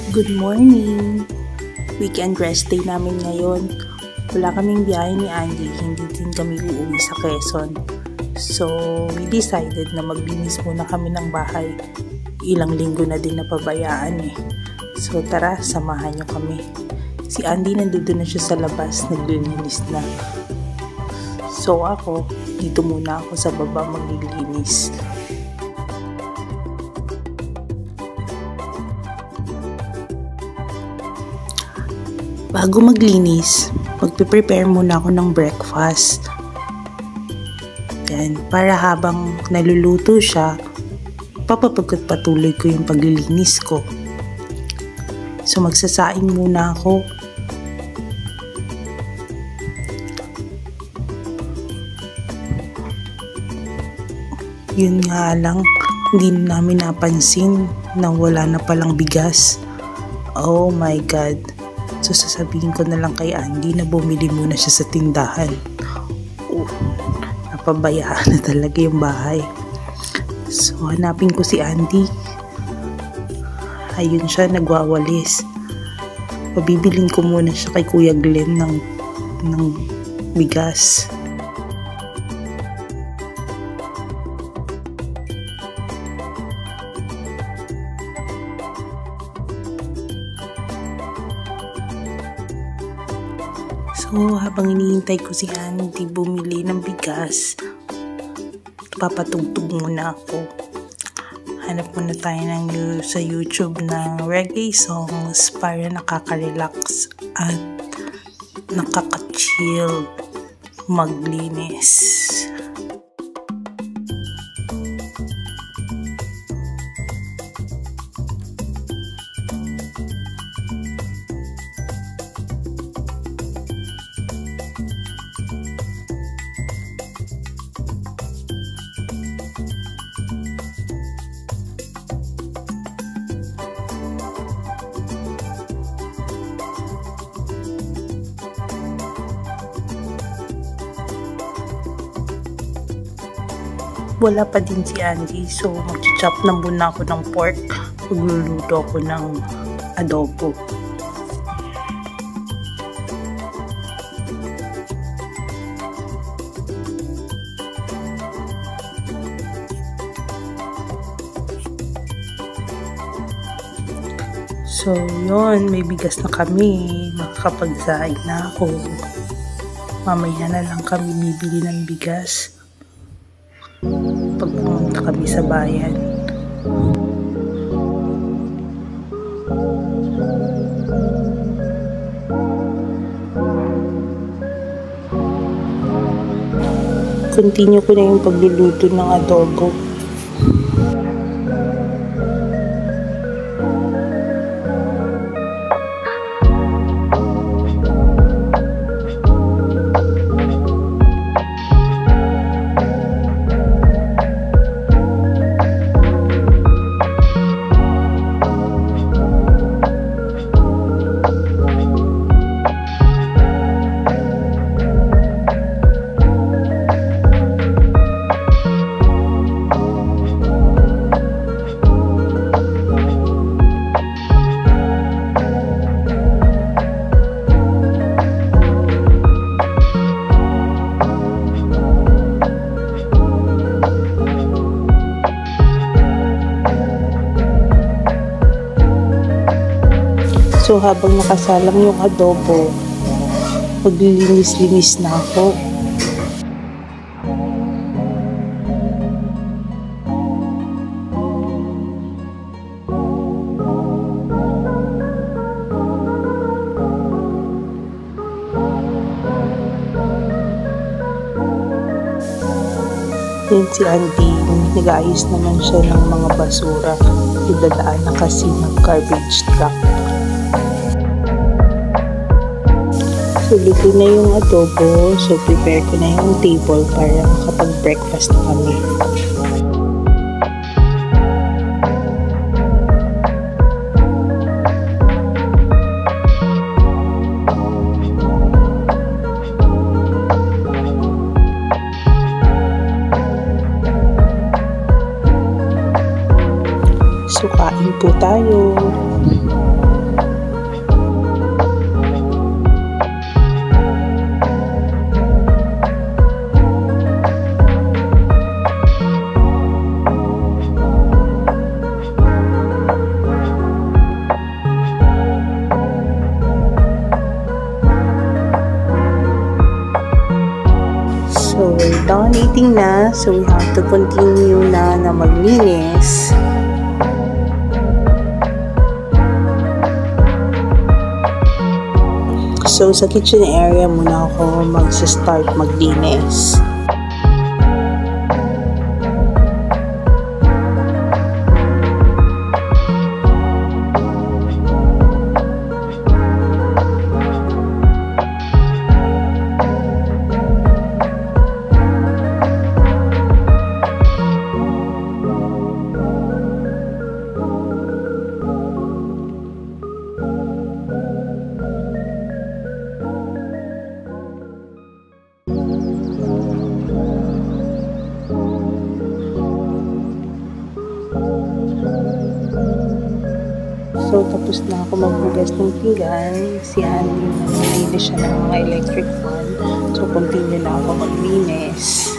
Good morning! Weekend rest day namin ngayon. Wala kaming biyahe ni Andy, hindi din kami uuwi sa Quezon. So, we decided na maglinis muna kami ng bahay. Ilang linggo na din napabayaan eh. So, tara, samahan niyo kami. Si Andy nandun na siya sa labas, naglilinis na. So, ako, dito muna ako sa baba maglilinis. Bago maglinis, magpe-prepare muna ako ng breakfast. Yan, para habang naluluto siya, papapagpatuloy ko yung paglilinis ko. So magsasaing muna ako. Yun nga lang, hindi namin napansin na wala na palang bigas. Oh my God! So sasabihin ko na lang kay Andy na bumili muna siya sa tindahan. Napabayaan na talaga yung bahay. So hanapin ko si Andy. Ayun siya, nagwawalis. Pabibilin ko muna siya kay Kuya Glenn ng bigas. So, habang hinihintay ko si Andy bumili ng bigas, papatugtog muna ako. Hanap muna tayo sa YouTube ng reggae songs para nakaka-relax at nakaka-chill maglinis. Wala pa din si Andy, so mag-chop na muna ako ng pork. Magluluto ako ng adobo. So yun, may bigas na kami. Makakapagsaing na ako. Mamaya na lang kami bibili ng bigas pag pumunta kami sa bayan. Continue ko na yung pagluluto ng adobo. So habang nakasalang yung adobo, maglilinis-linis na ako. Then si Andy, nag-aayos naman siya ng mga basura. Idadaan na kasi ng garbage truck. So, luto na yung adobo. So, prepare ko na yung table para makapag-breakfast na kami. So, kain po tayo. dumating na, so we have to continue na maglinis. So, sa kitchen area muna ako mag-start maglinis. So, tapos na ako magbugas ng pinggan. Si Andy, nanili siya ng mga electric fan. So, continue na ako maglinis.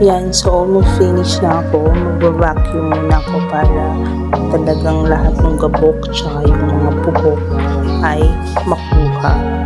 Yan, so almost finish na ako. Mag-vacuum muna ako para talagang lahat ng gabok tsaka yung mga pupok ay makuha.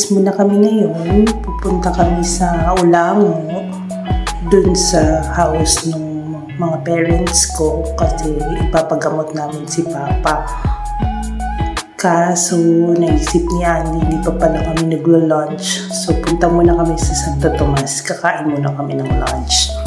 Aalis muna kami ngayon. Pupunta kami sa Ulango, dun sa house ng mga parents ko kasi ipapagamot namin si Papa. Kaso naisip ni Andy, hindi pa pala kami naglo-lunch. So punta muna kami sa Santo Tomas, kakain muna kami ng lunch.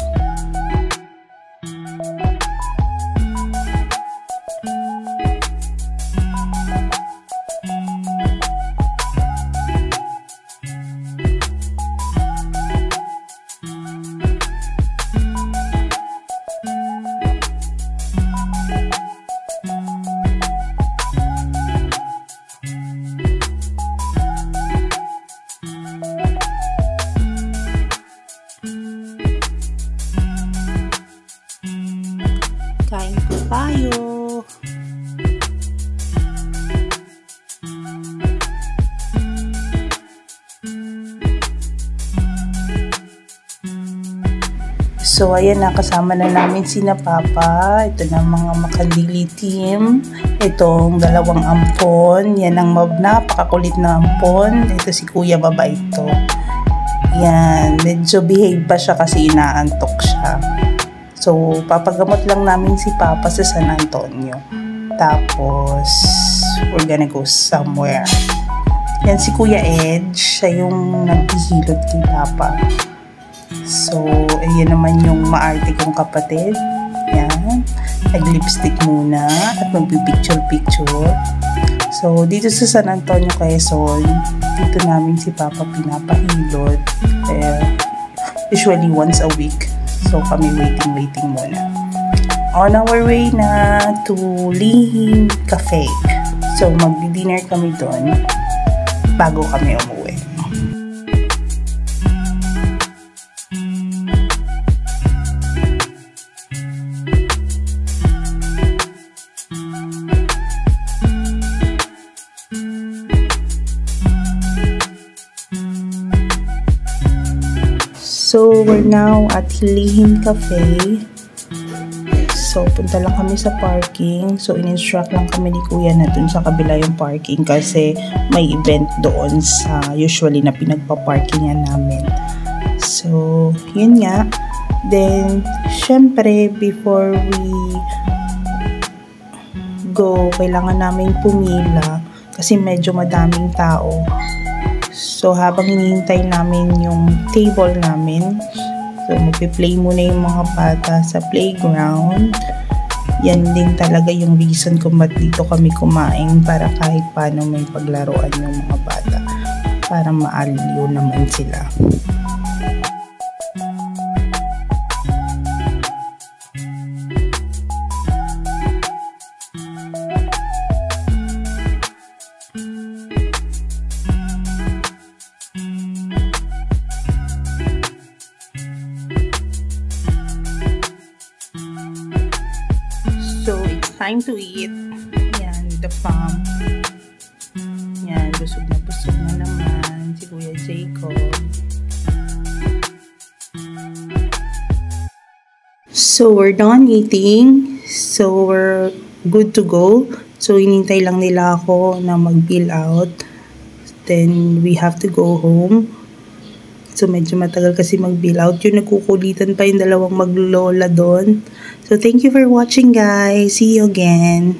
Kain po tayo. So, ayan, nakasama na namin sina Papa. Ito na mga Makandili team. Itong dalawang ampon. Yan ang napakakulit na ampon. Ito si Kuya Baba ito. Yan, medyo behave pa siya kasi inaantok siya. So, papagamot lang namin si Papa sa San Antonio. Tapos, we're gonna go somewhere. Yan si Kuya Edge. Siya yung naghihilot kay Papa. So, ayan naman yung maarte kong kapatid. Yan. Nag-lipstick muna at magpipicture-picture. So, dito sa San Antonio, Quezon, dito namin si Papa pinapahilot. Usually once a week. So, kami waiting muna. On our way na to Lihim Cafe. So, mag-dinner kami doon bago kami umuwi. So, we're now at Lihim Cafe. So, punta lang kami sa parking. So, in-instruct lang kami ni Kuya na dun sa kabila yung parking kasi may event doon sa usually na pinagpa-parkingan namin. So, yun nga. Then, syempre, before we go, kailangan namin pumila kasi medyo madaming tao. So, habang hinihintay namin yung table namin, so, magpi-play muna yung mga bata sa playground. Yan din talaga yung reason kung ba't dito kami kumain para kahit paano may paglaruan yung mga bata. Para maaliw naman sila. So, it's time to eat. Yan, the farm. Yan, busog na naman si Kuya Jacob. So, we're done eating. So, we're good to go. So, hinintay lang nila ako na mag-bill out. Then, we have to go home. So, medyo matagal kasi mag-bill out. Yung nagkukulitan pa yung dalawang maglola doon. So, thank you for watching, guys. See you again.